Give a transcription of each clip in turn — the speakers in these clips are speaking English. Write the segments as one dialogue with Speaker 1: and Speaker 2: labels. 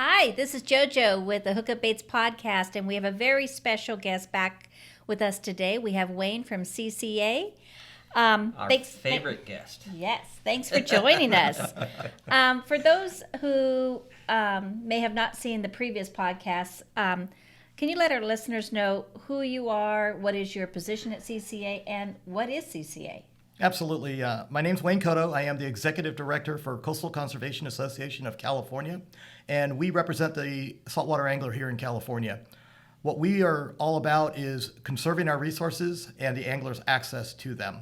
Speaker 1: Hi, this is JoJo with the Hookup Baits podcast, and we have a very special guest back with us today. We have Wayne from CCA.
Speaker 2: Our favorite guest.
Speaker 1: Yes, thanks for joining us. For those who may have not seen the previous podcasts, can you let our listeners know who you are, what is your position at CCA, and what is CCA?
Speaker 3: Absolutely. My name's Wayne Kotow. I am the Executive Director for Coastal Conservation Association of California, and we represent the saltwater angler here in California. What we are all about is conserving our resources and the angler's access to them.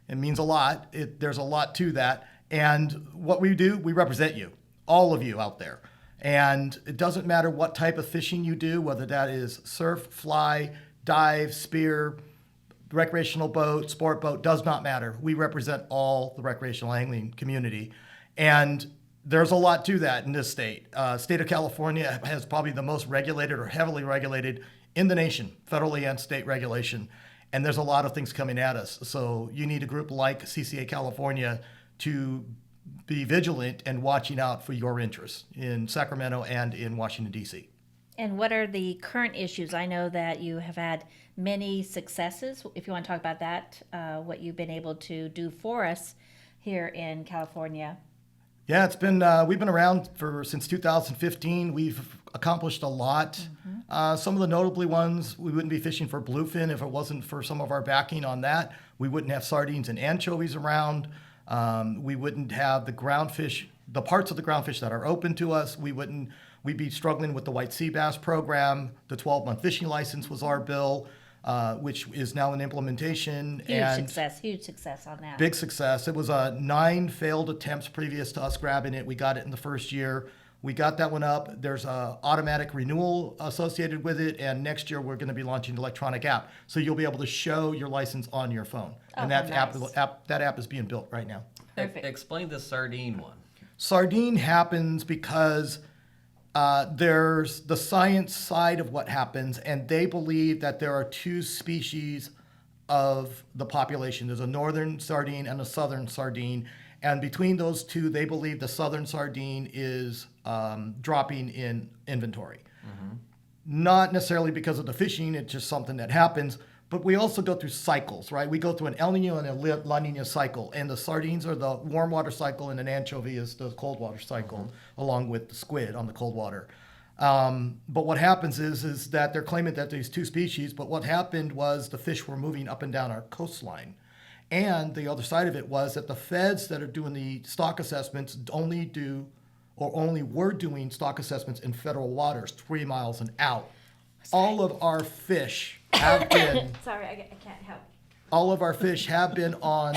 Speaker 3: It means a lot. There's a lot to that. And what we do, we represent you, all of you out there. And it doesn't matter what type of fishing you do, whether that is surf, fly, dive, spear, recreational boat, sport boat, does not matter. We represent all the recreational angling community. And there's a lot to that in this state. State of California has probably the most regulated or heavily regulated in the nation, federally and state regulation. And there's a lot of things coming at us. So you need a group like CCA California to be vigilant and watching out for your interests in Sacramento and in Washington, D.C.
Speaker 1: And what are the current issues? I know that you have had many successes. If you want to talk about that, what you've been able to do for us here in California.
Speaker 3: Yeah, it's been we've been around since 2015. We've accomplished a lot. Some of the notably ones, we wouldn't be fishing for bluefin if it wasn't for some of our backing on that. We wouldn't have sardines and anchovies around. We wouldn't have the groundfish, the parts of the groundfish that are open to us. We'd be struggling with the white sea bass program. The 12-month fishing license was our bill, which is now in implementation.
Speaker 1: Huge success on that.
Speaker 3: Big success. It was 9 failed attempts previous to us grabbing it. We got it in the first year. We got that one up. There's an automatic renewal associated with it, and next year we're going to be launching an electronic app. So you'll be able to show your license on your phone. And that app is being built right now.
Speaker 1: Perfect.
Speaker 2: Explain the sardine one.
Speaker 3: Sardine happens because there's the science side of what happens, and they believe that there are 2 species of the population. There's a northern sardine and a southern sardine. And between those 2, they believe the southern sardine is dropping in inventory. Not necessarily because of the fishing, it's just something that happens. But we also go through cycles, right? We go through an El Nino and a La Nina cycle. And the sardines are the warm water cycle, and an anchovy is the cold water cycle, along with the squid on the cold water. But what happens is that they're claiming that there's 2 species, but what happened was the fish were moving up and down our coastline. And the other side of it was that the feds that are doing the stock assessments only were doing stock assessments in federal waters 3 miles and out. All of our fish have been...
Speaker 1: Sorry, I can't help.
Speaker 3: All of our fish have been on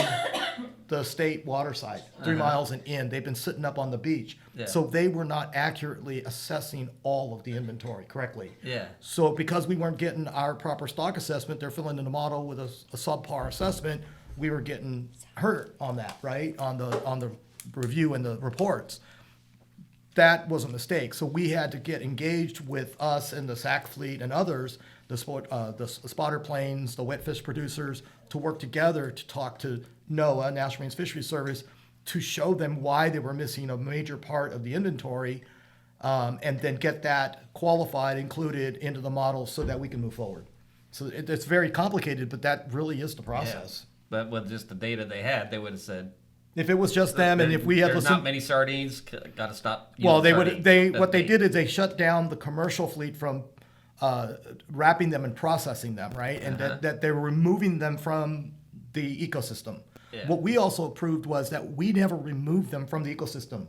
Speaker 3: the state water side, 3 miles and in. They've been sitting up on the beach.
Speaker 2: Yeah.
Speaker 3: So they were not accurately assessing all of the inventory correctly.
Speaker 2: Yeah.
Speaker 3: So because we weren't getting our proper stock assessment, they're filling in the model with a subpar assessment. We were getting hurt on that, right? On the review and the reports. That was a mistake. So we had to get engaged with us and the SAC fleet and others, the spotter planes, the wet fish producers, to work together to talk to NOAA, National Marine Fisheries Service, to show them why they were missing a major part of the inventory, and then get that qualified, included into the model so that we can move forward. So it's very complicated, but that really is the process.
Speaker 2: Yeah. But with just the data they had, they would have said,
Speaker 3: if it was just them, and if we had
Speaker 2: there's
Speaker 3: listened,
Speaker 2: not many sardines, got to stop.
Speaker 3: Well, they did is they shut down the commercial fleet from wrapping them and processing them, right? And that they were removing them from the ecosystem. Yeah. What we also approved was that we never removed them from the ecosystem.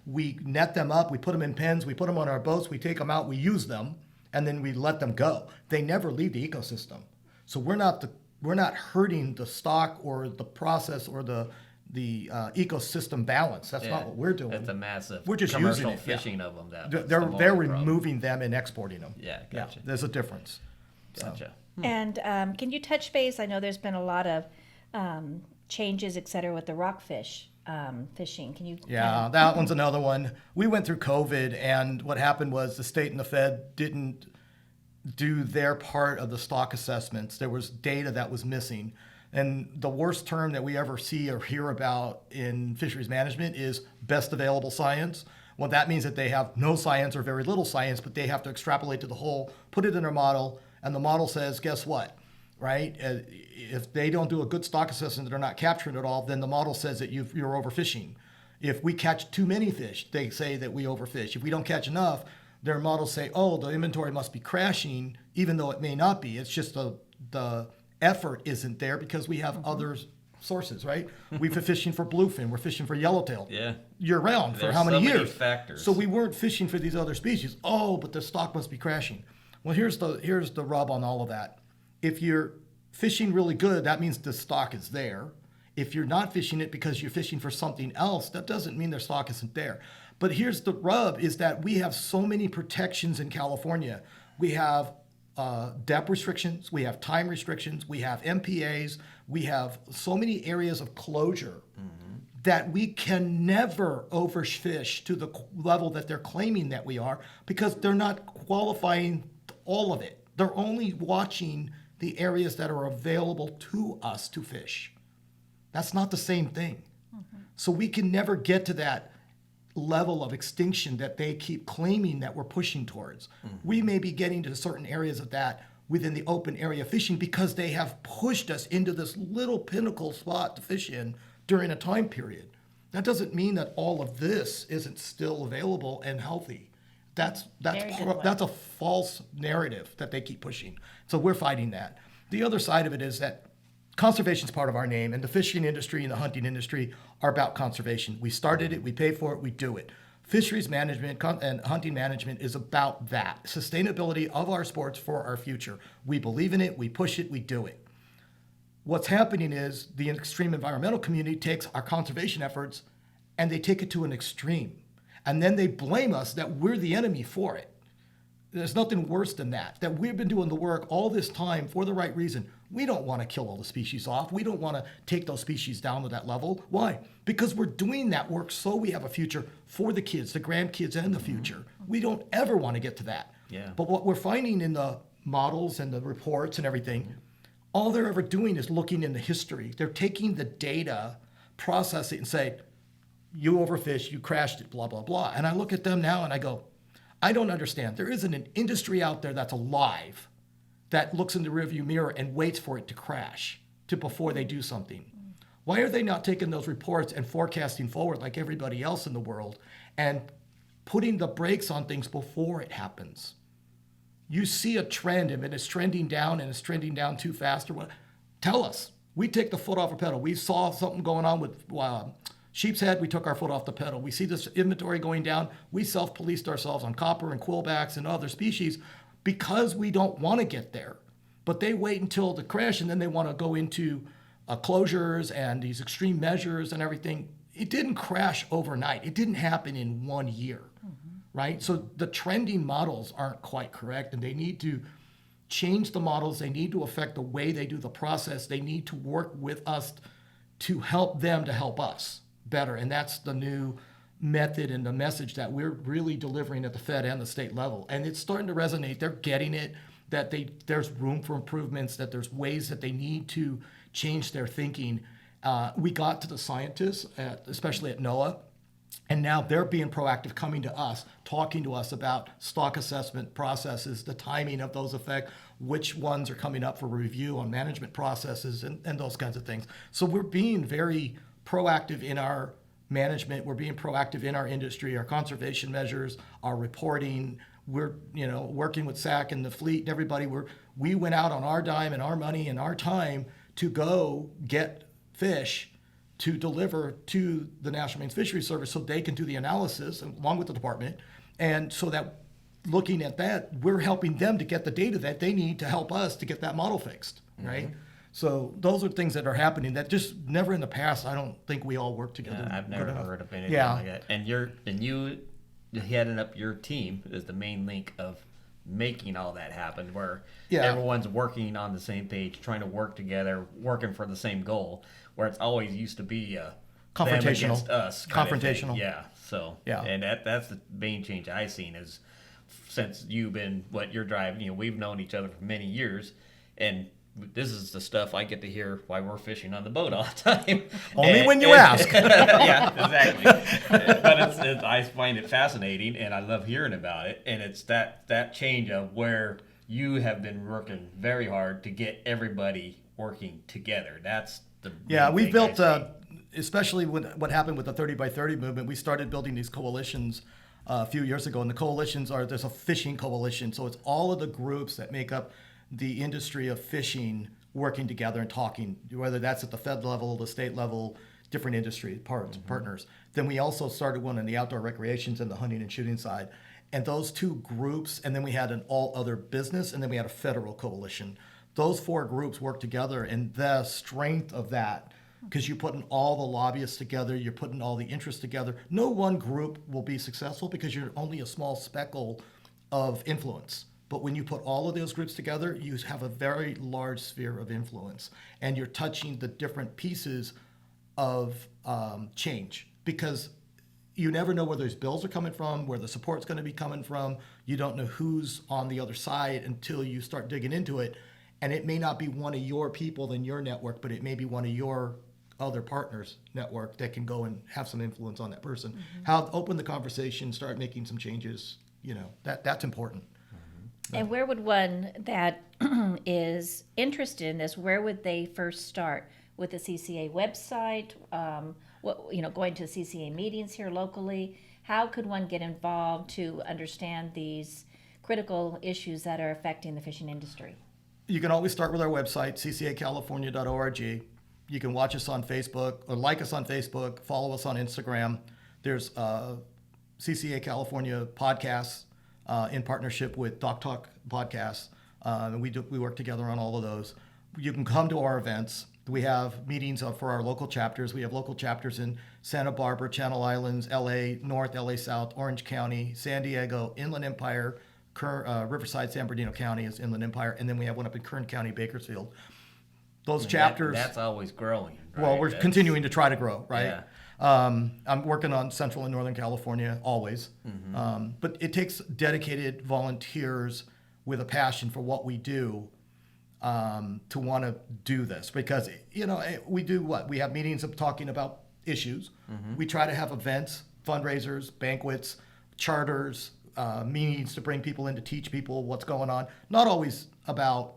Speaker 3: We net them up, we put them in pens, we put them on our boats, we take them out, we use them, and then we let them go. They never leave the ecosystem. So we're not hurting the stock or the process or the ecosystem balance. That's not what we're doing.
Speaker 2: It's a massive
Speaker 3: we're just
Speaker 2: commercial
Speaker 3: using it.
Speaker 2: fishing of them.
Speaker 3: They're removing them and exporting them.
Speaker 2: Yeah, gotcha.
Speaker 3: Yeah, there's a difference.
Speaker 2: Gotcha.
Speaker 1: And can you touch base? I know there's been a lot of changes, et cetera, with the rockfish fishing. Can you?
Speaker 3: Yeah, that one's another one. We went through COVID, and what happened was the state and the Fed didn't do their part of the stock assessments. There was data that was missing. And the worst term that we ever see or hear about in fisheries management is best available science. Well, that means that they have no science or very little science, but they have to extrapolate to the whole, put it in their model, and the model says, guess what? Right? If they don't do a good stock assessment, they're not capturing it all, then the model says that you're overfishing. If we catch too many fish, they say that we overfish. If we don't catch enough, their models say, oh, the inventory must be crashing, even though it may not be. It's just the effort isn't there because we have other sources, right? We've been fishing for bluefin. We're fishing for yellowtail.
Speaker 2: Yeah.
Speaker 3: Year-round for
Speaker 2: There's
Speaker 3: how many
Speaker 2: so many
Speaker 3: years?
Speaker 2: factors.
Speaker 3: So we weren't fishing for these other species. Oh, but the stock must be crashing. Well, here's the rub on all of that. If you're fishing really good, that means the stock is there. If you're not fishing it because you're fishing for something else, that doesn't mean their stock isn't there. But here's the rub is that we have so many protections in California. We have depth restrictions, we have time restrictions, we have MPAs, we have so many areas of closure that we can never overfish to the level that they're claiming that we are because they're not qualifying all of it. They're only watching the areas that are available to us to fish. That's not the same thing. So we can never get to that level of extinction that they keep claiming that we're pushing towards. We may be getting to certain areas of that within the open area fishing because they have pushed us into this little pinnacle spot to fish in during a time period. That doesn't mean that all of this isn't still available and healthy. That's a false narrative that they keep pushing. So we're fighting that. The other side of it is that conservation is part of our name, and the fishing industry and the hunting industry are about conservation. We started it, we pay for it, we do it. Fisheries management and hunting management is about that sustainability of our sports for our future. We believe in it, we push it, we do it. What's happening is the extreme environmental community takes our conservation efforts and they take it to an extreme. And then they blame us that we're the enemy for it. There's nothing worse than that we've been doing the work all this time for the right reason. We don't want to kill all the species off. We don't want to take those species down to that level. Why? Because we're doing that work so we have a future for the kids, the grandkids, and the future. We don't ever want to get to that.
Speaker 2: Yeah.
Speaker 3: But what we're finding in the models and the reports and everything, all they're ever doing is looking in the history. They're taking the data, process it, and say, you overfished, you crashed it, blah, blah, blah. And I look at them now and I go, I don't understand. There isn't an industry out there that's alive that looks in the rearview mirror and waits for it to crash before they do something. Why are they not taking those reports and forecasting forward like everybody else in the world and putting the brakes on things before it happens? You see a trend and it's trending down and it's trending down too fast or what? Tell us. We take the foot off the pedal. We saw something going on with sheep's head, we took our foot off the pedal. We see this inventory going down. We self-policed ourselves on copper and quillbacks and other species because we don't want to get there. But they wait until the crash and then they want to go into closures and these extreme measures and everything. It didn't crash overnight. It didn't happen in 1 year, right? So the trending models aren't quite correct and they need to change the models. They need to affect the way they do the process. They need to work with us to help them to help us better. And that's the new method and the message that we're really delivering at the Fed and the state level. And it's starting to resonate. They're getting it, that there's room for improvements, that there's ways that they need to change their thinking. We got to the scientists, especially at NOAA, and now they're being proactive, coming to us, talking to us about stock assessment processes, the timing of those effects, which ones are coming up for review on management processes and those kinds of things. So we're being very proactive in our management. We're being proactive in our industry, our conservation measures, our reporting. We're working with SAC and the fleet and everybody. We went out on our dime and our money and our time to go get fish to deliver to the National Marine Fisheries Service so they can do the analysis along with the department. And so that looking at that, we're helping them to get the data that they need to help us to get that model fixed, right? So those are things that are happening that just never in the past, I don't think we all work together.
Speaker 2: I've never heard of anything like that. And you heading up your team is the main link of making all that happen, where everyone's working on the same page, trying to work together, working for the same goal, where it's always used to be
Speaker 3: confrontational
Speaker 2: them against us
Speaker 3: confrontational.
Speaker 2: And that's the main change I've seen is since you've been you're driving, we've known each other for many years, and this is the stuff I get to hear why we're fishing on the boat all the time.
Speaker 3: Only when you ask.
Speaker 2: Yeah, exactly. But I find it fascinating, and I love hearing about it. And it's that change of where you have been working very hard to get everybody working together. That's the
Speaker 3: we built, especially what happened with the 30 by 30 movement. We started building these coalitions a few years ago, and the coalitions there's a fishing coalition, so it's all of the groups that make up the industry of fishing working together and talking, whether that's at the Fed level, the state level, different industry partners. Then we also started one on the outdoor recreations and the hunting and shooting side. And those two groups, and then we had an all other business, and then we had a federal coalition. Those four groups work together, and the strength of that, because you're putting all the lobbyists together, you're putting all the interests together. No one group will be successful because you're only a small speckle of influence. But when you put all of those groups together, you have a very large sphere of influence, and you're touching the different pieces of change, because you never know where those bills are coming from, where the support's going to be coming from. You don't know who's on the other side until you start digging into it. And it may not be one of your people in your network, but it may be one of your other partners' network that can go and have some influence on that person. Open the conversation, start making some changes. That's important.
Speaker 1: And where would one that is interested in this, where would they first start? With the CCA website, going to CCA meetings here locally? How could one get involved to understand these critical issues that are affecting the fishing industry?
Speaker 3: You can always start with our website, ccacalifornia.org. You can watch us on Facebook, or like us on Facebook, follow us on Instagram. There's CCA California podcasts in partnership with Doc Talk Podcasts. And we work together on all of those. You can come to our events. We have meetings for our local chapters. We have local chapters in Santa Barbara, Channel Islands, LA North, LA South, Orange County, San Diego, Inland Empire, Riverside, San Bernardino County is Inland Empire, and then we have one up in Kern County, Bakersfield. Those chapters.
Speaker 2: That's always growing. Right?
Speaker 3: Well, we're continuing to try to grow, right? Yeah. I'm working on Central and Northern California always. But it takes dedicated volunteers with a passion for what we do to want to do this, because we do what we have meetings of talking about issues. We try to have events, fundraisers, banquets, charters, meetings to bring people in to teach people what's going on. Not always about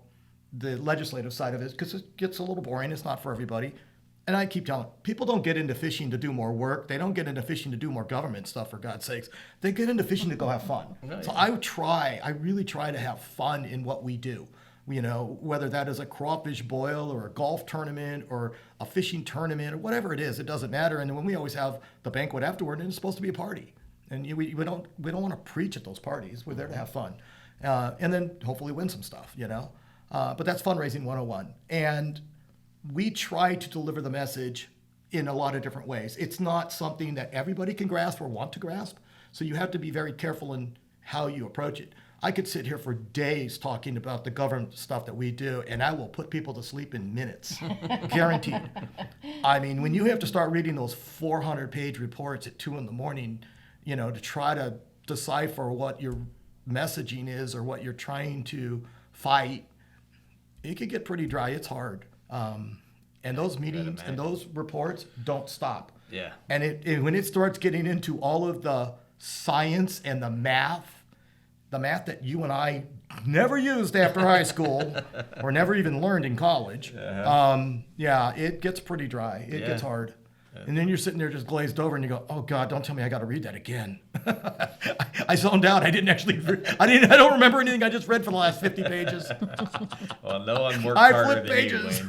Speaker 3: the legislative side of it, because it gets a little boring. It's not for everybody. And I keep telling people, don't get into fishing to do more work. They don't get into fishing to do more government stuff, for God's sakes. They get into fishing to go have fun. So I really try to have fun in what we do. Whether that is a crawfish boil or a golf tournament or a fishing tournament or whatever it is, it doesn't matter. And when we always have the banquet afterward, and it's supposed to be a party. And we don't want to preach at those parties. We're there to have fun. And then hopefully win some stuff, But that's fundraising 101. And we try to deliver the message in a lot of different ways. It's not something that everybody can grasp or want to grasp. So you have to be very careful in how you approach it. I could sit here for days talking about the government stuff that we do, and I will put people to sleep in minutes, guaranteed. I mean, when you have to start reading those 400-page reports at 2 a.m, to try to decipher what your messaging is or what you're trying to fight, it could get pretty dry. It's hard. And those meetings and those reports don't stop.
Speaker 2: Yeah.
Speaker 3: And when it starts getting into all of the science and the math that you and I never used after high school or never even learned in college, it gets pretty dry. It gets hard. And then you're sitting there just glazed over and you go, oh God, don't tell me I got to read that again. I zoned out. I don't remember anything I just read for the last 50 pages.
Speaker 2: Well, no one works harder than pages. You,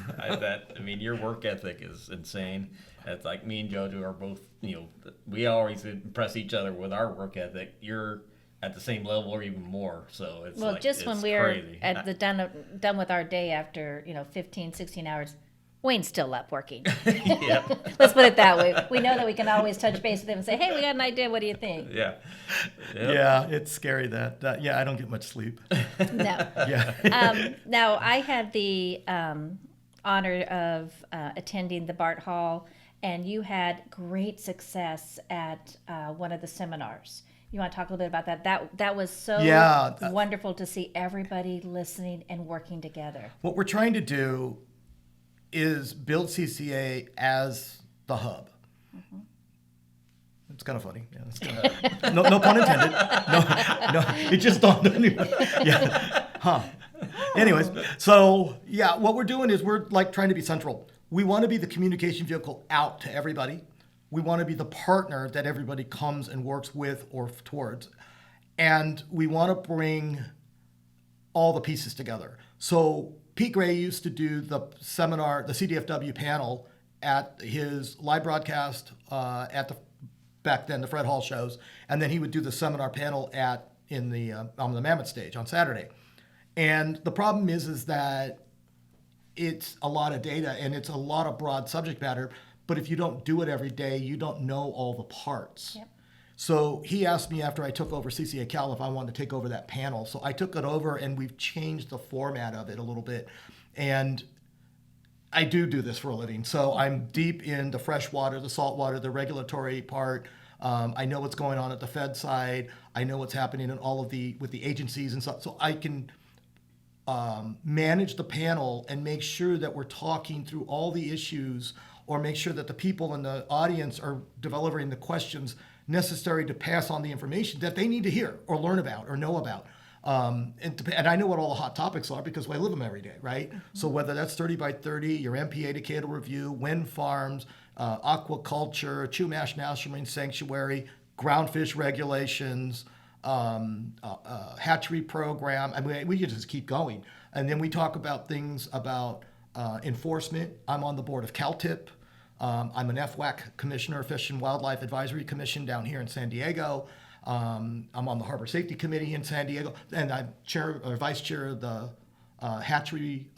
Speaker 2: Wayne. Your work ethic is insane. It's like me and JoJo are both, we always impress each other with our work ethic. You're at the same level or even more. So it's
Speaker 1: when we're done with our day after, 15, 16 hours, Wayne's still up working. Let's put it that way. We know that we can always touch base with him and say, hey, we got an idea. What do you think?
Speaker 2: Yeah.
Speaker 3: Yeah, it's scary that I don't get much sleep.
Speaker 1: No.
Speaker 3: Yeah.
Speaker 1: Now, I had the honor of attending the Bart Hall, and you had great success at one of the seminars. You want to talk a little bit about that? That was so wonderful to see everybody listening and working together.
Speaker 3: What we're trying to do is build CCA as the hub. Mm-hmm. It's kind of funny. Yeah, no pun intended. No, it just dawned on me. Yeah. Huh. Anyways, so yeah, what we're doing is we're like trying to be central. We want to be the communication vehicle out to everybody. We want to be the partner that everybody comes and works with or towards. And we want to bring all the pieces together. So Pete Gray used to do the seminar, the CDFW panel at his live broadcast back then, the Fred Hall shows. And then he would do the seminar panel on the Mammoth stage on Saturday. And the problem is that it's a lot of data and it's a lot of broad subject matter. But if you don't do it every day, you don't know all the parts. Yep. So he asked me after I took over CCA Cal if I wanted to take over that panel. So I took it over and we've changed the format of it a little bit. And I do this for a living. So I'm deep in the freshwater, the saltwater, the regulatory part. I know what's going on at the Fed side. I know what's happening in with the agencies and stuff. So I can manage the panel and make sure that we're talking through all the issues, or make sure that the people in the audience are developing the questions necessary to pass on the information that they need to hear or learn about or know about. And I know what all the hot topics are because I live them every day, right? Mm-hmm. So whether that's 30 by 30, your MPA decadal review, wind farms, aquaculture, Chumash National Marine Sanctuary, groundfish regulations, hatchery program. I mean, we could just keep going. And then we talk about things about enforcement. I'm on the board of CalTIP. I'm an FWAC commissioner, Fish and Wildlife Advisory Commission down here in San Diego. I'm on the Harbor Safety Committee in San Diego, and I'm vice chair of the hatchery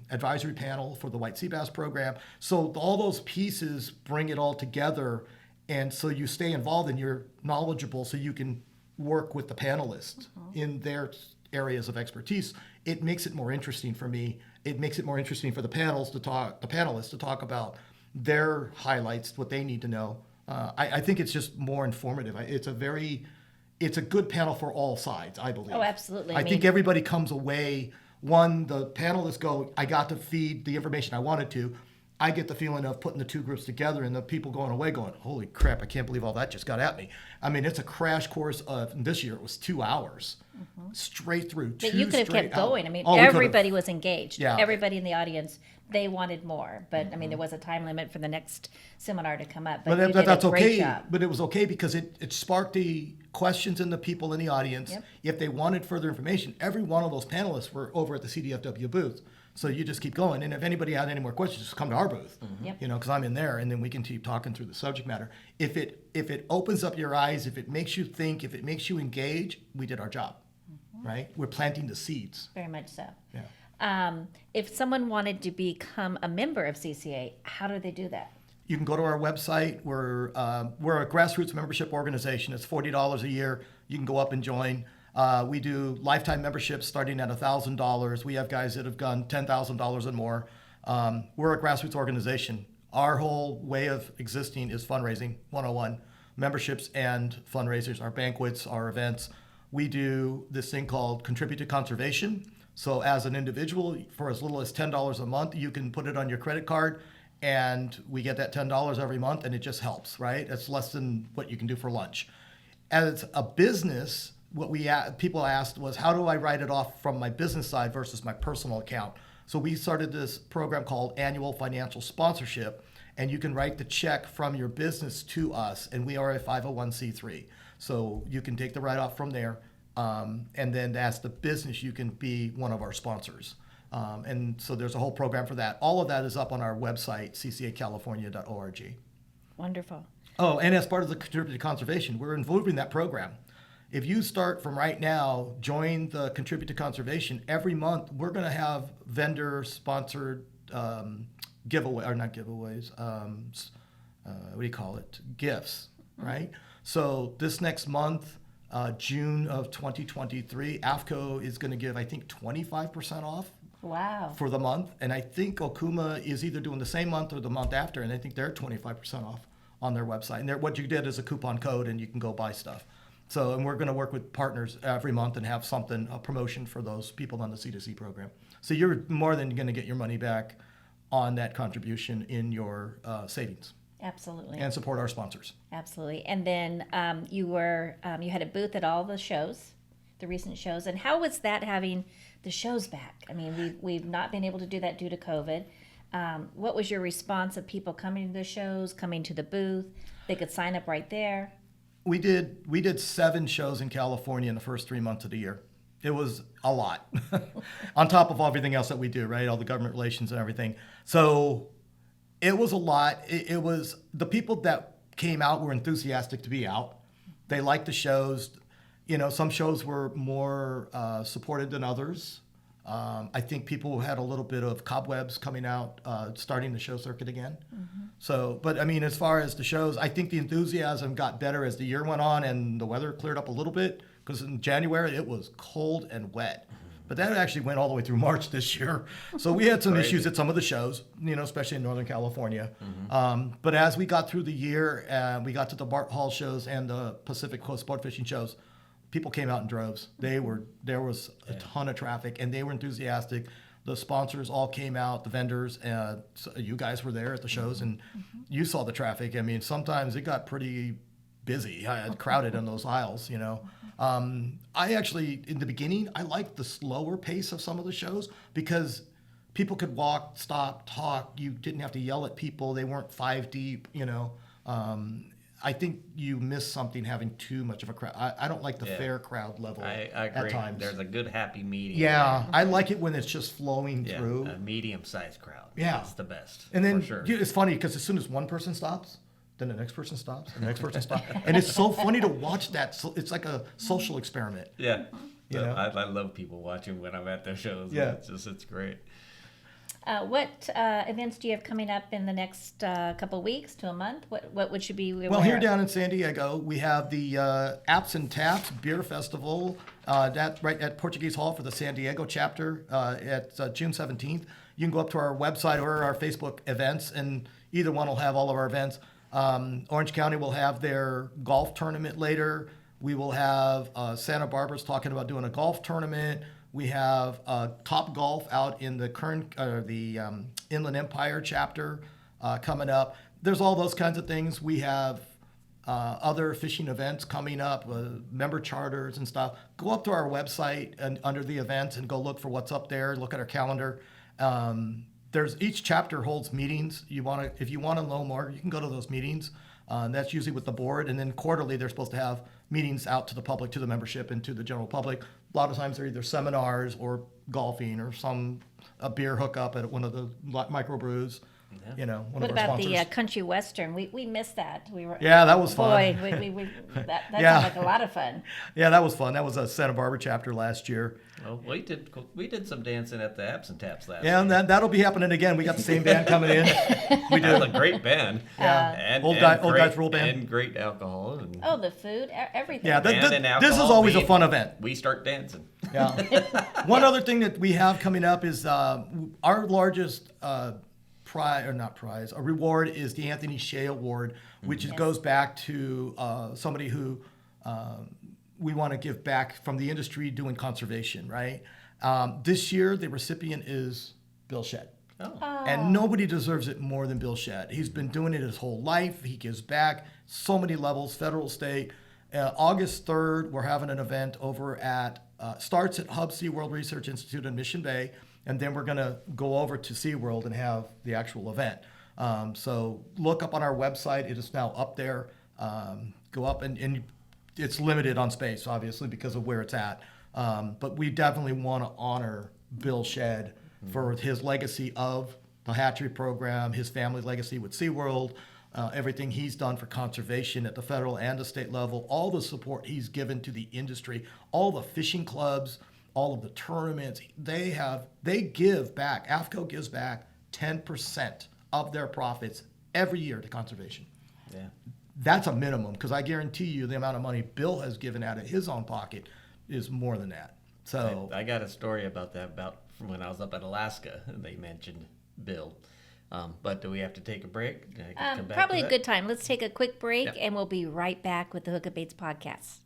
Speaker 3: advisory panel for the white sea bass program. So all those pieces bring it all together, and so you stay involved and you're knowledgeable, so you can work with the panelists in their areas of expertise. It makes it more interesting for me. It makes it more interesting for the panelists to talk about their highlights, what they need to know. I think it's just more informative. It's a good panel for all sides, I believe.
Speaker 1: Oh, absolutely.
Speaker 3: I think everybody comes away. One, the panelists go, I got to feed the information I wanted to. I get the feeling of putting the two groups together and the people going away going, holy crap, I can't believe all that just got at me. I mean, it's a crash course of, this year it was 2 hours, straight through.
Speaker 1: But you could have kept going. I mean, everybody was engaged. Yeah. Everybody in the audience, they wanted more. But I mean, there was a time limit for the next seminar to come up. But that's a great job.
Speaker 3: But it was okay because it sparked the questions in the people in the audience. Yep. If they wanted further information, every one of those panelists were over at the CDFW booth. So you just keep going. And if anybody had any more questions, just come to our booth, because I'm in there, and then we can keep talking through the subject matter. If it opens up your eyes, if it makes you think, if it makes you engage, we did our job, right? We're planting the seeds.
Speaker 1: Very much so.
Speaker 3: Yeah.
Speaker 1: If someone wanted to become a member of CCA, how do they do that?
Speaker 3: You can go to our website. We're a grassroots membership organization. It's $40 a year. You can go up and join. We do lifetime memberships starting at $1,000. We have guys that have gone $10,000 and more. We're a grassroots organization. Our whole way of existing is fundraising 101, memberships and fundraisers, our banquets, our events. We do this thing called Contribute to Conservation. So as an individual, for as little as $10 a month, you can put it on your credit card, and we get that $10 every month, and it just helps, right? It's less than what you can do for lunch. As a business, what people asked was, how do I write it off from my business side versus my personal account? So we started this program called Annual Financial Sponsorship, and you can write the check from your business to us, and we are a 501c3. So you can take the write-off from there, and then as the business, you can be one of our sponsors. And so there's a whole program for that. All of that is up on our website, ccacalifornia.org.
Speaker 1: Wonderful.
Speaker 3: Oh, and as part of the Contribute to Conservation, we're involved in that program. If you start from right now, join the Contribute to Conservation, every month we're going to have vendor-sponsored gifts, right? So this next month, June of 2023, AFCO is going to give, I think, 25% off.
Speaker 1: Wow.
Speaker 3: For the month. And I think Okuma is either doing the same month or the month after, and I think they're 25% off on their website. And what you did is a coupon code, and you can go buy stuff. So, and we're going to work with partners every month and have a promotion for those people on the C2C program. So you're more than going to get your money back on that contribution in your savings.
Speaker 1: Absolutely.
Speaker 3: And support our sponsors.
Speaker 1: Absolutely. And then you had a booth at all the shows, the recent shows. And how was that, having the shows back? I mean, we've not been able to do that due to COVID. What was your response of people coming to the shows, coming to the booth? They could sign up right there.
Speaker 3: We did 7 shows in California in the first 3 months of the year. It was a lot, on top of everything else that we do, right? All the government relations and everything. So it was a lot. It was, the people that came out were enthusiastic to be out. They liked the shows. You know, some shows were more supported than others. I think people had a little bit of cobwebs coming out, starting the show circuit again. Mm-hmm. So, but I mean, as far as the shows, I think the enthusiasm got better as the year went on and the weather cleared up a little bit, because in January it was cold and wet. Mm-hmm. But that actually went all the way through March this year. So we had some issues at some of the shows, you know, especially in Northern California. Mm-hmm. But as we got through the year, we got to the Bart Hall shows and the Pacific Coast sport fishing shows, people came out in droves. There was a ton of traffic, and they were enthusiastic. The sponsors all came out, the vendors, so you guys were there at the shows, and you saw the traffic. I mean, sometimes it got pretty busy. I had crowded in those aisles, you know. I actually, in the beginning, I liked the slower pace of some of the shows because people could walk, stop, talk. You didn't have to yell at people. They weren't 5 deep, you know. I think you miss something having too much of a crowd. I don't like the fair crowd level
Speaker 2: I agree.
Speaker 3: at times.
Speaker 2: There's a good happy medium.
Speaker 3: Yeah, I like it when it's just flowing through.
Speaker 2: A medium-sized crowd.
Speaker 3: Yeah.
Speaker 2: That's the best.
Speaker 3: And then
Speaker 2: for sure.
Speaker 3: It's funny because as soon as one person stops, then the next person stops, and the next person stops. And it's so funny to watch that. So it's like a social experiment.
Speaker 2: Yeah.
Speaker 3: You know?
Speaker 2: I love people watching when I'm at their shows.
Speaker 3: Yeah.
Speaker 2: It's great.
Speaker 1: What events do you have coming up in the next couple weeks to a month? What would you be aware
Speaker 3: Well, here
Speaker 1: of?
Speaker 3: down in San Diego, we have the Apps and Taps Beer Festival that right at Portuguese Hall for the San Diego chapter at June 17th. You can go up to our website or our Facebook events, and either one will have all of our events. Orange County will have their golf tournament later. We will have Santa Barbara's talking about doing a golf tournament. We have Top Golf out in the Inland Empire chapter coming up. There's all those kinds of things. We have other fishing events coming up, member charters and stuff. Go up to our website and under the events and go look for what's up there. Look at our calendar. Each chapter holds meetings. If you want to know more, you can go to those meetings. That's usually with the board, and then quarterly they're supposed to have meetings out to the public, to the membership, and to the general public. A lot of times they're either seminars or golfing or a beer hookup at one of the microbrews. Yeah. You know, one
Speaker 1: what
Speaker 3: of our
Speaker 1: about
Speaker 3: sponsors.
Speaker 1: the country western? We missed that.
Speaker 3: Yeah, that was fun.
Speaker 1: Boy, that
Speaker 3: Yeah.
Speaker 1: sounded like a lot of fun.
Speaker 3: Yeah, that was fun. That was a Santa Barbara chapter last year.
Speaker 2: Well, we did some dancing at the Apps and Taps last
Speaker 3: Yeah,
Speaker 2: year.
Speaker 3: and that'll be happening again. We got the same band coming in.
Speaker 2: We did a great band.
Speaker 3: Yeah.
Speaker 2: And,
Speaker 3: Old
Speaker 2: and
Speaker 3: guys rule band.
Speaker 2: And great alcohol. And
Speaker 1: Oh, the food, everything.
Speaker 3: Yeah,
Speaker 2: and
Speaker 3: this is
Speaker 2: alcohol,
Speaker 3: always a fun event.
Speaker 2: We start dancing.
Speaker 3: Yeah. One other thing that we have coming up is our largest a reward is the Anthony Shea Award, which goes back to somebody who we want to give back from the industry doing conservation, right? This year, the recipient is Bill Shedd.
Speaker 2: Oh.
Speaker 3: And nobody deserves it more than Bill Shedd. He's been doing it his whole life. He gives back so many levels, federal, state. August 3rd, we're having an event over at, starts at Hub SeaWorld Research Institute in Mission Bay, and then we're going to go over to SeaWorld and have the actual event. So look up on our website. It is now up there. Go up, and it's limited on space, obviously, because of where it's at. But we definitely want to honor Bill Shedd for his legacy of the hatchery program, his family legacy with SeaWorld, everything he's done for conservation at the federal and the state level, all the support he's given to the industry, all the fishing clubs, all of the tournaments. They give back. AFCO gives back 10% of their profits every year to conservation.
Speaker 2: Yeah.
Speaker 3: That's a minimum, because I guarantee you the amount of money Bill has given out of his own pocket is more than that. So
Speaker 2: I got a story about that from when I was up in Alaska. They mentioned Bill. But do we have to take a break?
Speaker 1: Probably a good time. Let's take a quick break,
Speaker 2: Yep.
Speaker 1: and we'll be right back with the Hookup Baits podcast.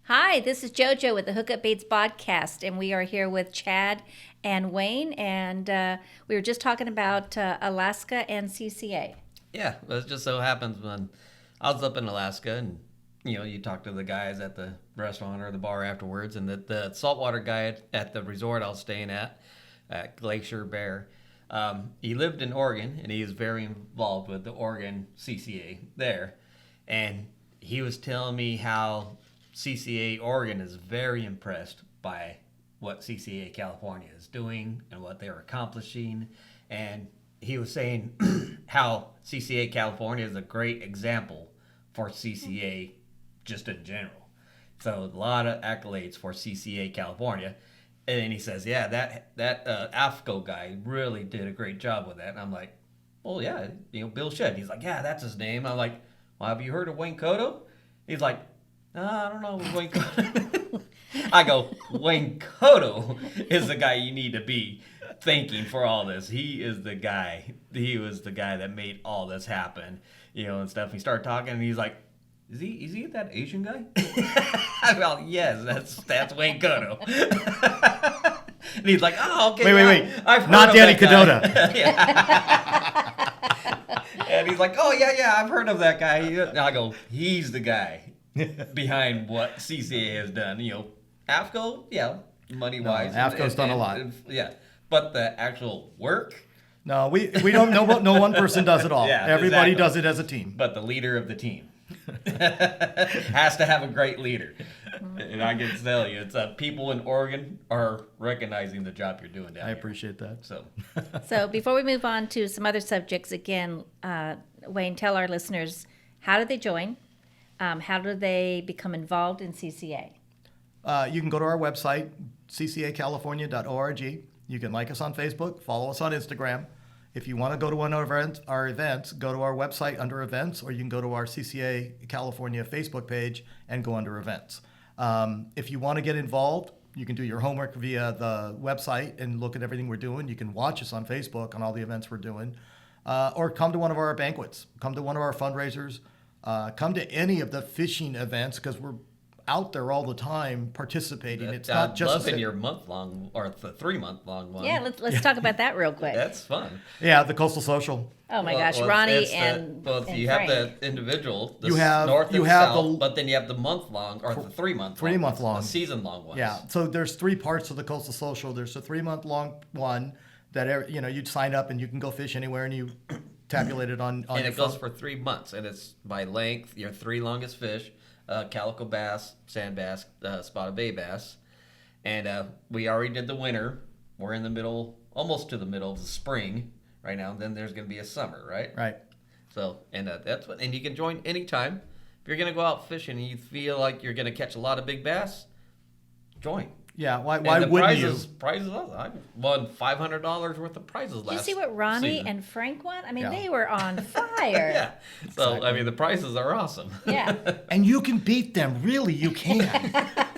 Speaker 1: Hi, this is JoJo with the Hookup Baits podcast, and we are here with Chad and Wayne, and we were just talking about Alaska and CCA.
Speaker 2: Yeah, well, it just so happens when I was up in Alaska, and you talk to the guys at the restaurant or the bar afterwards, and the saltwater guy at the resort I was staying at Glacier Bear, he lived in Oregon, and he is very involved with the Oregon CCA there, and he was telling me how CCA Oregon is very impressed by what CCA California is doing and what they're accomplishing, and he was saying how CCA California is a great example for CCA just in general. So a lot of accolades for CCA California. And then he says, yeah, that AFCO guy really did a great job with that. And I'm like, well, yeah, Bill Shedd. He's like, yeah, that's his name. I'm like, well, have you heard of Wayne Kotow? He's like, no, I don't know Wayne Kotow. I go, Wayne Kotow is the guy you need to be thanking for all this. He is the guy. He was the guy that made all this happen, and stuff. We started talking, and he's like, Is he that Asian guy? Well, yes, that's Wayne Kotow. And he's like, oh, okay.
Speaker 3: Wait.
Speaker 2: I've heard
Speaker 3: Not
Speaker 2: of
Speaker 3: Danny
Speaker 2: that
Speaker 3: Cadota.
Speaker 2: And he's like, oh, yeah, I've heard of that guy. And I go, he's the guy behind what CCA has done. AFCO, yeah, money-wise.
Speaker 3: No, AFCO's done a lot.
Speaker 2: Yeah, but the actual work.
Speaker 3: No, we don't know. No one person does it all.
Speaker 2: Yeah,
Speaker 3: Everybody
Speaker 2: exactly.
Speaker 3: does it as a team.
Speaker 2: But the leader of the team has to have a great leader. And I can tell you, it's people in Oregon are recognizing the job you're doing down
Speaker 3: I
Speaker 2: here.
Speaker 3: appreciate that.
Speaker 1: So before we move on to some other subjects, again, Wayne, tell our listeners, how do they join? How do they become involved in CCA?
Speaker 3: You can go to our website, ccacalifornia.org. You can like us on Facebook, follow us on Instagram. If you want to go to one of our events, go to our website under events, or you can go to our CCA California Facebook page and go under events. If you want to get involved, you can do your homework via the website and look at everything we're doing. You can watch us on Facebook on all the events we're doing, or come to one of our banquets, come to one of our fundraisers, come to any of the fishing events, because we're out there all the time participating. It's not just
Speaker 2: loving your month-long or the 3-month-long one.
Speaker 1: Yeah, let's talk about that real quick.
Speaker 2: That's fun.
Speaker 3: Yeah, the Coastal Social.
Speaker 1: Oh my gosh, Ronnie
Speaker 2: you
Speaker 1: and
Speaker 2: have
Speaker 1: Frank.
Speaker 2: the individual, the
Speaker 3: You have-
Speaker 2: north
Speaker 3: you
Speaker 2: and
Speaker 3: have
Speaker 2: south,
Speaker 3: the-
Speaker 2: but then you have the month-long or the 3-month,
Speaker 3: 3-month long,
Speaker 2: the season-long ones.
Speaker 3: Yeah, so there's 3 parts of the Coastal Social. There's a 3-month long one that you'd sign up and you can go fish anywhere, and you tabulate it on
Speaker 2: And
Speaker 3: your
Speaker 2: it goes
Speaker 3: phone.
Speaker 2: for 3 months, and it's by length. Your 3 longest fish: calico bass, sand bass, spotted bay bass. And we already did the winter. We're in the middle, almost to the middle of the spring right now. Then there's going to be a summer, right?
Speaker 3: Right.
Speaker 2: So, and and you can join anytime. If you're going to go out fishing and you feel like you're going to catch a lot of big bass, join.
Speaker 3: Yeah, why
Speaker 2: And
Speaker 3: wouldn't
Speaker 2: prizes,
Speaker 3: you?
Speaker 2: Prizes, I won $500 worth of prizes
Speaker 1: Did
Speaker 2: last
Speaker 1: you see what Ronnie
Speaker 2: season.
Speaker 1: and Frank won? I mean,
Speaker 3: Yeah.
Speaker 1: they were on fire.
Speaker 2: Yeah. So, I mean, the prizes are awesome.
Speaker 1: Yeah.
Speaker 3: And you can beat them. Really, you can.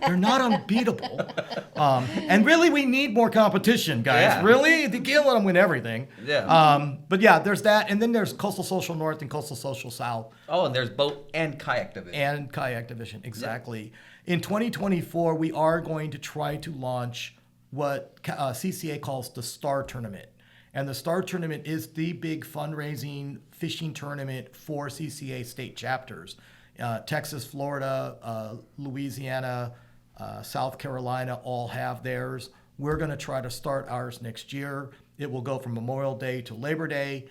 Speaker 3: They're not unbeatable. And really, we need more competition, guys.
Speaker 2: Yeah.
Speaker 3: Really? You can't let them win everything.
Speaker 2: Yeah.
Speaker 3: But yeah, there's that. And then there's Coastal Social North and Coastal Social South.
Speaker 2: Oh, and there's boat and kayak division.
Speaker 3: And kayak division, exactly. In 2024, we are going to try to launch what CCA calls the Star Tournament. And the Star Tournament is the big fundraising fishing tournament for CCA state chapters. Texas, Florida, Louisiana, South Carolina all have theirs. We're going to try to start ours next year. It will go from Memorial Day to Labor Day.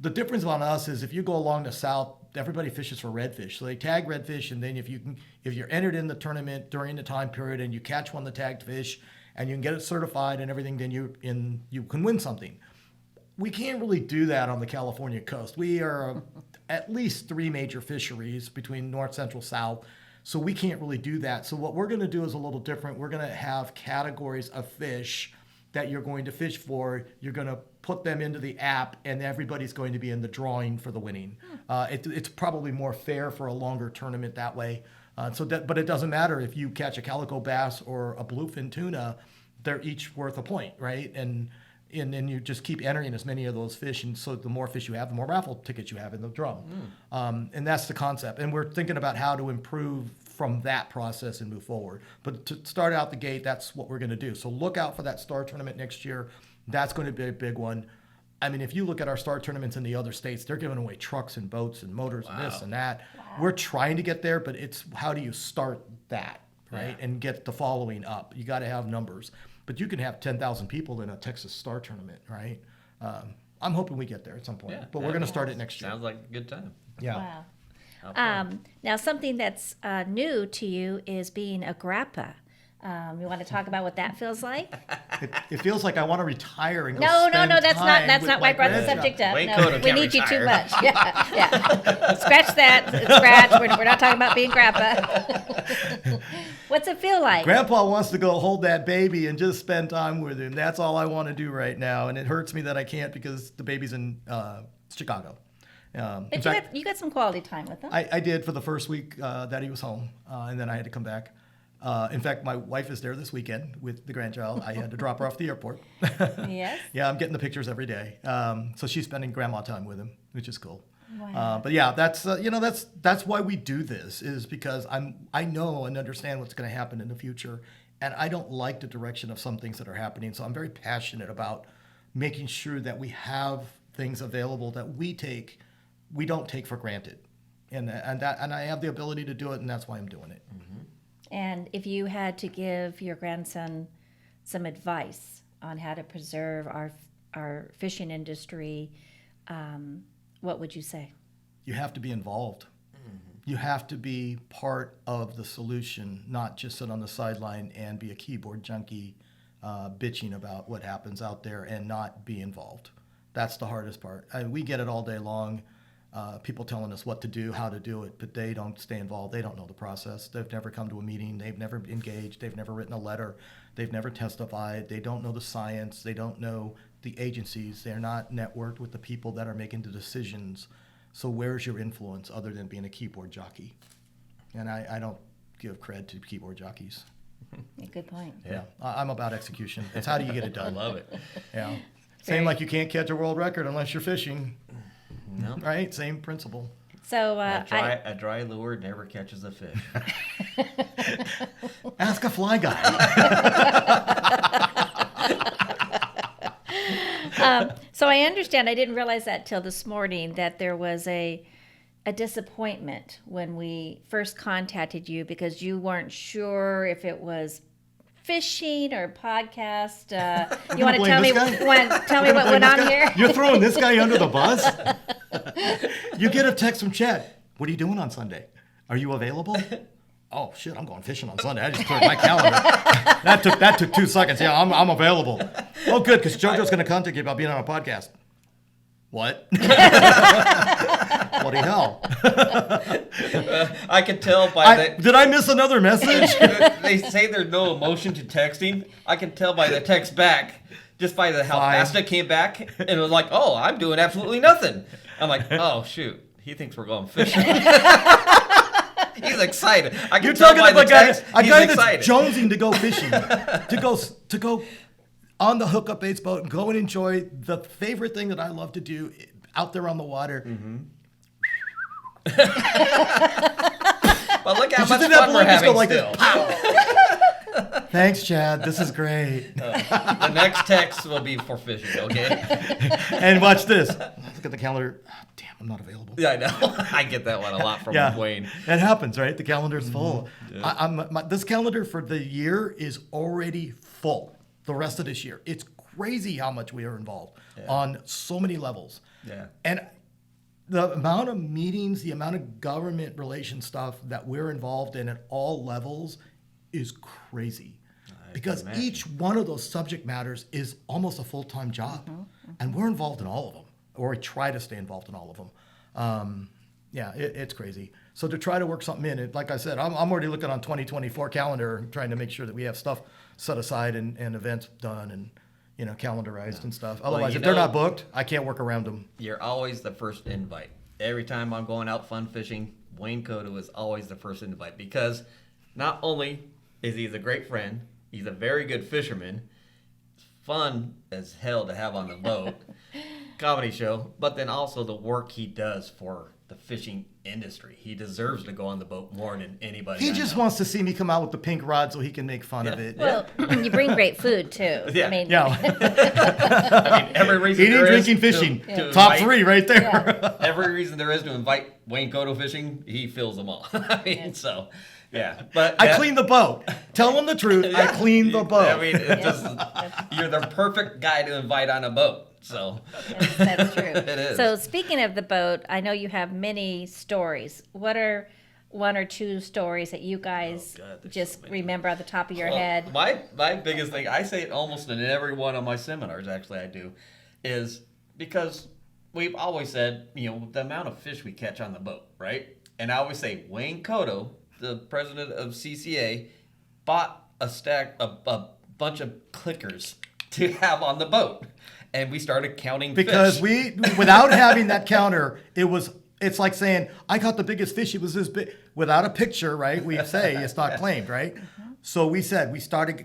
Speaker 3: The difference on us is if you go along the south, everybody fishes for redfish. So they tag redfish, and then if you're entered in the tournament during the time period and you catch one of the tagged fish and you can get it certified and everything, then you can win something. We can't really do that on the California coast. We are at least 3 major fisheries between north, central, south. So we can't really do that. So what we're going to do is a little different. We're going to have categories of fish that you're going to fish for. You're going to put them into the app, and everybody's going to be in the drawing for the winning. It's probably more fair for a longer tournament that way. But it doesn't matter if you catch a calico bass or a bluefin tuna; they're each worth a point, right? And then you just keep entering as many of those fish, and so the more fish you have, the more raffle tickets you have in the drum. And that's the concept. And we're thinking about how to improve from that process and move forward. But to start out the gate, that's what we're going to do. So look out for that star tournament next year. That's going to be a big one. I mean, if you look at our star tournaments in the other states, they're giving away trucks and boats and motors and this and that. Wow. We're trying to get there, but it's how do you start that, right? And get the following up. You got to have numbers. But you can have 10,000 people in a Texas star tournament, right? I'm hoping we get there at some point, but we're going to start it next year.
Speaker 2: Sounds like a good time.
Speaker 3: Yeah.
Speaker 1: Wow. Now, something that's new to you is being a grappa. You want to talk about what that feels like?
Speaker 3: It feels like I want to retire and go
Speaker 1: No,
Speaker 3: spend
Speaker 1: that's
Speaker 3: time
Speaker 1: not
Speaker 3: with
Speaker 1: why I
Speaker 3: my
Speaker 1: brought the
Speaker 3: grandchild.
Speaker 1: subject up.
Speaker 2: Wayne
Speaker 1: No,
Speaker 2: Kotow
Speaker 1: we
Speaker 2: can't
Speaker 1: need you too
Speaker 2: retire.
Speaker 1: much. Yeah. Scratch that. Scratch. We're not talking about being grappa. What's it feel like?
Speaker 3: Grandpa wants to go hold that baby and just spend time with him. That's all I want to do right now, and it hurts me that I can't because the baby's in Chicago.
Speaker 1: But you got some quality time with him.
Speaker 3: I did for the first week that he was home, and then I had to come back. In fact, my wife is there this weekend with the grandchild. I had to drop her off at the airport.
Speaker 1: Yes.
Speaker 3: Yeah, I'm getting the pictures every day. So she's spending grandma time with him, which is cool.
Speaker 1: Wow.
Speaker 3: But yeah, that's why we do this, is because I know and understand what's going to happen in the future, and I don't like the direction of some things that are happening. So I'm very passionate about making sure that we have things available that we don't take for granted, and I have the ability to do it, and that's why I'm doing it.
Speaker 2: Mm-hmm.
Speaker 1: And if you had to give your grandson some advice on how to preserve our fishing industry, what would you say?
Speaker 3: You have to be involved. Mm-hmm. You have to be part of the solution, not just sit on the sideline and be a keyboard junkie bitching about what happens out there and not be involved. That's the hardest part. We get it all day long. People telling us what to do, how to do it, but they don't stay involved. They don't know the process. They've never come to a meeting. They've never engaged. They've never written a letter. They've never testified. They don't know the science. They don't know the agencies. They're not networked with the people that are making the decisions. So where's your influence other than being a keyboard jockey? And I don't give cred to keyboard jockeys.
Speaker 1: Good point.
Speaker 3: Yeah, I'm about execution. It's how do you get it done?
Speaker 2: I love it.
Speaker 3: Yeah. Same like you can't catch a world record unless you're fishing.
Speaker 2: No.
Speaker 3: Right? Same principle.
Speaker 1: So
Speaker 2: a dry lure never catches a fish.
Speaker 3: Ask a fly guy.
Speaker 1: So I understand. I didn't realize that till this morning, that there was a disappointment when we first contacted you because you weren't sure if it was fishing or podcast. You want to tell me? What went on here?
Speaker 3: You're throwing this guy under the bus. You get a text from Chad. What are you doing on Sunday? Are you available? Oh shit! I'm going fishing on Sunday. I just cleared my calendar. That took 2 seconds. Yeah, I'm available. Oh, good, because JoJo's going to contact you about being on a podcast. What? Bloody hell!
Speaker 2: I can tell by that.
Speaker 3: Did I miss another message?
Speaker 2: They say there's no emotion to texting. I can tell by the text back, just by how fast it came back, and it was like, "Oh, I'm doing absolutely nothing." I'm like, "Oh shoot, he thinks we're going fishing." He's excited. I can tell by the text.
Speaker 3: A
Speaker 2: he's
Speaker 3: guy
Speaker 2: excited.
Speaker 3: that's jonesing to go fishing, to go on the Hookup Baits boat and go and enjoy the favorite thing that I love to do out there on the water.
Speaker 2: Mm-hmm. Well, look how much fun we're having still.
Speaker 3: Thanks, Chad. This is great.
Speaker 2: The next text will be for fishing, okay?
Speaker 3: And watch this. Look at the calendar. Oh, damn, I'm not available.
Speaker 2: Yeah, I know. I get that one a lot from Wayne.
Speaker 3: It happens, right? The calendar's full.
Speaker 2: Yeah.
Speaker 3: This calendar for the year is already full. The rest of this year. It's crazy how much we are involved on so many levels.
Speaker 2: Yeah.
Speaker 3: And the amount of meetings, the amount of government relations stuff that we're involved in at all levels is crazy. Because each one of those subject matters is almost a full-time job. And we're involved in all of them, or we try to stay involved in all of them. It's crazy. So to try to work something in, like I said, I'm already looking on 2024 calendar and trying to make sure that we have stuff set aside and events done and calendarized and stuff. Otherwise, if they're not booked, I can't work around them.
Speaker 2: You're always the first invite. Every time I'm going out fun fishing, Wayne Kotow is always the first invite because not only is he a great friend, he's a very good fisherman, fun as hell to have on the boat, comedy show, but then also the work he does for the fishing industry. He deserves to go on the boat more than anybody.
Speaker 3: He just wants to see me come out with the pink rod so he can make fun of it.
Speaker 1: Well, you bring great food too.
Speaker 2: Yeah.
Speaker 1: I mean,
Speaker 2: I mean, every reason
Speaker 3: Eating,
Speaker 2: there
Speaker 3: drinking,
Speaker 2: is
Speaker 3: fishing.
Speaker 2: to
Speaker 3: Top
Speaker 2: invite-
Speaker 3: 3 right there.
Speaker 2: Every reason there is to invite Wayne Kotow fishing, he fills them all. I mean, so yeah. But
Speaker 3: I clean the boat. Tell him the truth. I clean the boat.
Speaker 2: I mean, it just you're the perfect guy to invite on a boat. So
Speaker 1: that's true.
Speaker 2: It is.
Speaker 1: So speaking of the boat, I know you have many stories. What are 1 or 2 stories that you guys
Speaker 2: there's
Speaker 1: just
Speaker 2: so many.
Speaker 1: remember off the top of your
Speaker 2: Well,
Speaker 1: head?
Speaker 2: My biggest thing, I say it almost in every one of my seminars, actually I do, is because we've always said, the amount of fish we catch on the boat, right? And I always say Wayne Kotow, the president of CCA, bought a bunch of clickers to have on the boat. And we started counting
Speaker 3: Because
Speaker 2: fish.
Speaker 3: without having that counter, it's like saying, I caught the biggest fish. It was this big. Without a picture, right? We say it's not claimed, right? So we said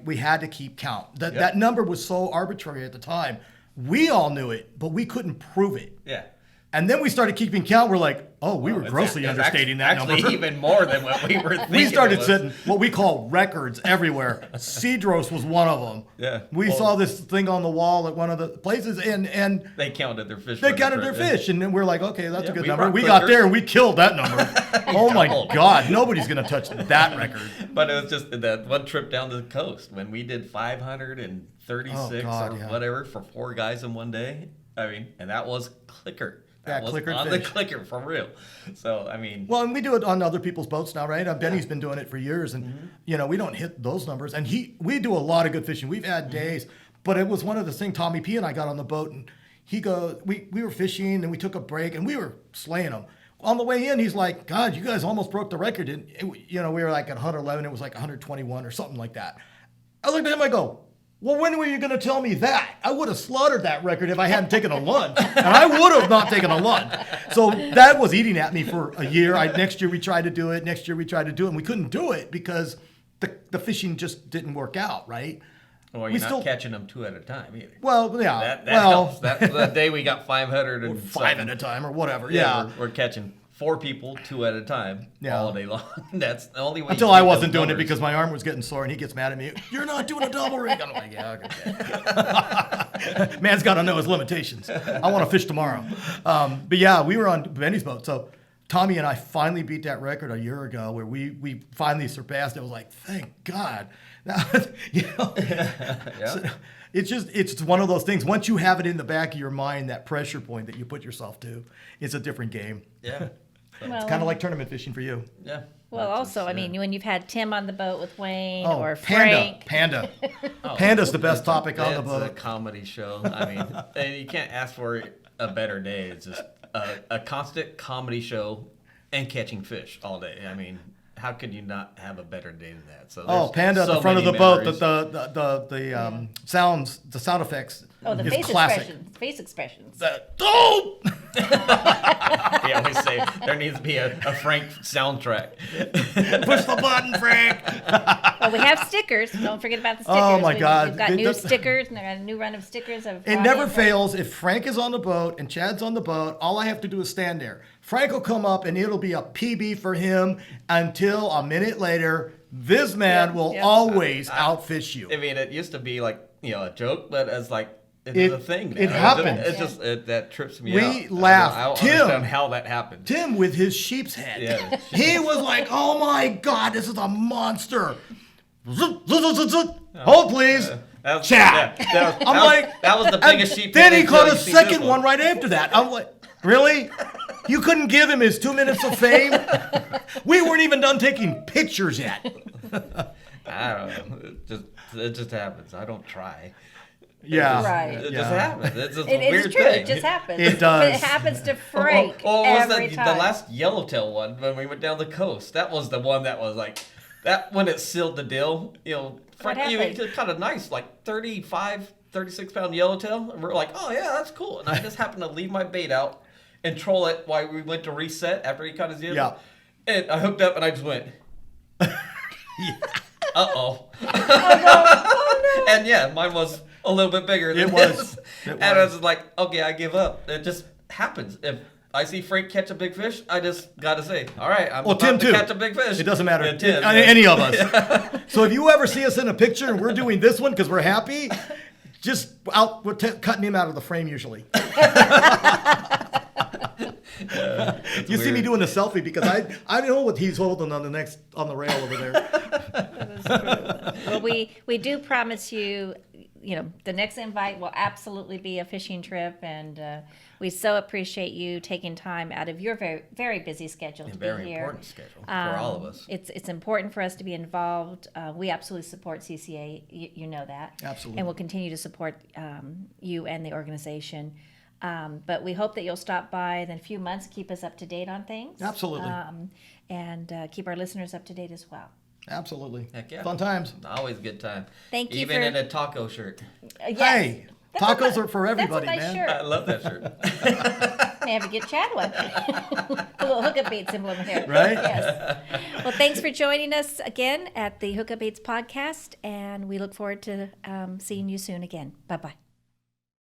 Speaker 3: we had to keep count. That number was so arbitrary at the time. We all knew it, but we couldn't prove it.
Speaker 2: Yeah.
Speaker 3: And then we started keeping count. We're like, we were grossly understating that number.
Speaker 2: Actually, even more than what we were thinking.
Speaker 3: We started
Speaker 2: it was.
Speaker 3: setting what we call records everywhere. Cedros was one of them.
Speaker 2: Yeah.
Speaker 3: We saw this thing on the wall at one of the places, and
Speaker 2: They counted their fish.
Speaker 3: they counted their fish, and then we're like, okay, that's a good
Speaker 2: we
Speaker 3: number.
Speaker 2: brought
Speaker 3: We got
Speaker 2: clickers.
Speaker 3: there and we killed that number. Oh my
Speaker 2: doubled.
Speaker 3: God, nobody's gonna touch that record.
Speaker 2: But it was just that one trip down the coast when we did 536
Speaker 3: Oh, God,
Speaker 2: or
Speaker 3: yeah.
Speaker 2: whatever for 4 guys in one day. I mean, and that was clicker. That was
Speaker 3: clickered
Speaker 2: on
Speaker 3: fish.
Speaker 2: the clicker for real. So I mean,
Speaker 3: Well, and we do it on other people's boats now, right? Benny's been doing it for years, and we don't hit those numbers. And we do a lot of good fishing. We've had days, but it was one of the things. Tommy P and I got on the boat, and he goes, we were fishing, and we took a break, and we were slaying them. On the way in, he's like, God, you guys almost broke the record. And we were like at 111, it was like 121 or something like that. I looked at him, I go, well, when were you going to tell me that? I would have slaughtered that record if I hadn't taken a lunch. And I would have not taken a lunch. So that was eating at me for a year. Next year we tried to do it. And we couldn't do it because the fishing just didn't work out, right?
Speaker 2: well, you're not catching them 2 at a time either.
Speaker 3: Well, yeah.
Speaker 2: That helps. That day we got 500 and
Speaker 3: 5 at a time or whatever.
Speaker 2: Yeah,
Speaker 3: Yeah.
Speaker 2: we're catching 4 people 2 at a time all day long. That's the only way.
Speaker 3: Until
Speaker 2: you
Speaker 3: I
Speaker 2: get
Speaker 3: wasn't
Speaker 2: those
Speaker 3: doing it
Speaker 2: numbers.
Speaker 3: because my arm was getting sore and he gets mad at me. You're not doing a double rig. I'm like, yeah, okay. Man's got to know his limitations. I want to fish tomorrow. But yeah, we were on Benny's boat. So Tommy and I finally beat that record a year ago where we finally surpassed it. I was like, thank God. Now, so it's one of those things. Once you have it in the back of your mind, that pressure point that you put yourself to, it's a different game.
Speaker 2: Yeah.
Speaker 1: Well,
Speaker 3: Kind of like tournament fishing for you.
Speaker 2: Yeah.
Speaker 1: well, also, I mean, when you've had Tim on the boat with Wayne
Speaker 3: Oh,
Speaker 1: or
Speaker 3: Panda.
Speaker 1: Frank.
Speaker 3: Panda.
Speaker 2: Oh,
Speaker 3: Panda's the best topic on the
Speaker 2: It's
Speaker 3: boat.
Speaker 2: a comedy show. I mean, and you can't ask for a better day. It's just a constant comedy show and catching fish all day. I mean, how could you not have a better day than that? So
Speaker 3: Oh,
Speaker 2: there's
Speaker 3: Panda at
Speaker 2: so
Speaker 3: the front of the
Speaker 2: many
Speaker 3: boat.
Speaker 2: memories.
Speaker 3: The sounds, the sound effects.
Speaker 1: Oh, the
Speaker 3: is
Speaker 1: face
Speaker 3: classic.
Speaker 1: expressions. Face expressions.
Speaker 3: Oh!
Speaker 2: They always say there needs to be a Frank soundtrack.
Speaker 3: Push the button, Frank.
Speaker 1: Well, we have stickers. Don't forget about the stickers.
Speaker 3: Oh, my God.
Speaker 1: We've got
Speaker 3: It
Speaker 1: new
Speaker 3: does-
Speaker 1: stickers, and I got a new run of stickers.
Speaker 3: It never fails. If Frank is on the boat and Chad's on the boat, all I have to do is stand there. Frank will come up and it'll be a PB for him until a minute later. This man will always outfish you.
Speaker 2: I mean, it used to be like a joke, but as like it's a thing. Now.
Speaker 3: It happens.
Speaker 2: It just that trips me
Speaker 3: We
Speaker 2: out.
Speaker 3: laugh.
Speaker 2: I don't
Speaker 3: Tim-
Speaker 2: understand how that happened.
Speaker 3: Tim with his sheep's head.
Speaker 2: Yeah.
Speaker 3: He was like, oh my God, this is a monster. Hold, please.
Speaker 2: That was,
Speaker 3: Chad.
Speaker 2: that was the biggest sheep.
Speaker 3: Then he
Speaker 2: until
Speaker 3: caught
Speaker 2: you
Speaker 3: a
Speaker 2: see this
Speaker 3: second one right after that. I'm like, really? You couldn't give him his 2 minutes of fame? We weren't even done taking pictures yet.
Speaker 2: I don't know. It just happens. I don't try.
Speaker 3: Yeah.
Speaker 1: Right.
Speaker 2: It
Speaker 3: Yeah.
Speaker 2: just happens. It's just
Speaker 1: It
Speaker 2: a weird
Speaker 1: is true.
Speaker 2: thing.
Speaker 1: It just happens.
Speaker 3: It
Speaker 1: But
Speaker 3: does.
Speaker 1: it happens to Frank
Speaker 2: What was
Speaker 1: every
Speaker 2: the
Speaker 1: time.
Speaker 2: last yellowtail one when we went down the coast? That was the one that was like that when it sealed the deal. Frank,
Speaker 1: happened?
Speaker 2: kind of nice, like 35, 36 pound yellowtail. And we're like, oh yeah, that's cool. And I just happened to leave my bait out and troll it while we went to reset after he caught his deal.
Speaker 3: Yeah.
Speaker 2: And I hooked up and I just went. Uh-oh. And yeah, mine was a little bit bigger than
Speaker 3: It was.
Speaker 2: his.
Speaker 3: It
Speaker 2: And I
Speaker 3: was.
Speaker 2: was like, okay, I give up. It just happens. If I see Frank catch a big fish, I just got to say, all right, I'm
Speaker 3: Tim
Speaker 2: about to
Speaker 3: too.
Speaker 2: catch a big fish.
Speaker 3: It doesn't matter.
Speaker 2: Yeah, Tim,
Speaker 3: Any of us. So if you ever see us in a picture and we're doing this one because we're happy, just we're cutting him out of the frame usually. You see me doing a selfie because I know what he's holding on the rail over there.
Speaker 1: Well, we do promise you, the next invite will absolutely be a fishing trip, and we so appreciate you taking time out of your very, very busy schedule to be here.
Speaker 2: Very important schedule for all of us.
Speaker 1: It's important for us to be involved. We absolutely support CCA. You know that.
Speaker 3: Absolutely.
Speaker 1: And we'll continue to support you and the organization. But we hope that you'll stop by in a few months, keep us up to date on things.
Speaker 3: Absolutely.
Speaker 1: And keep our listeners up to date as well.
Speaker 3: Absolutely.
Speaker 2: Heck yeah.
Speaker 3: Fun times.
Speaker 2: Always a good time.
Speaker 1: Thank you.
Speaker 2: Even in a taco shirt.
Speaker 1: Yes.
Speaker 3: Hey, tacos are for everybody,
Speaker 1: that's a nice
Speaker 3: man.
Speaker 1: Shirt.
Speaker 2: I love that shirt.
Speaker 1: May have to get Chad one. A little Hookup Baits emblem here.
Speaker 3: Right?
Speaker 1: Yes. Well, thanks for joining us again at the Hookup Baits podcast, and we look forward to seeing you soon again. Bye-bye.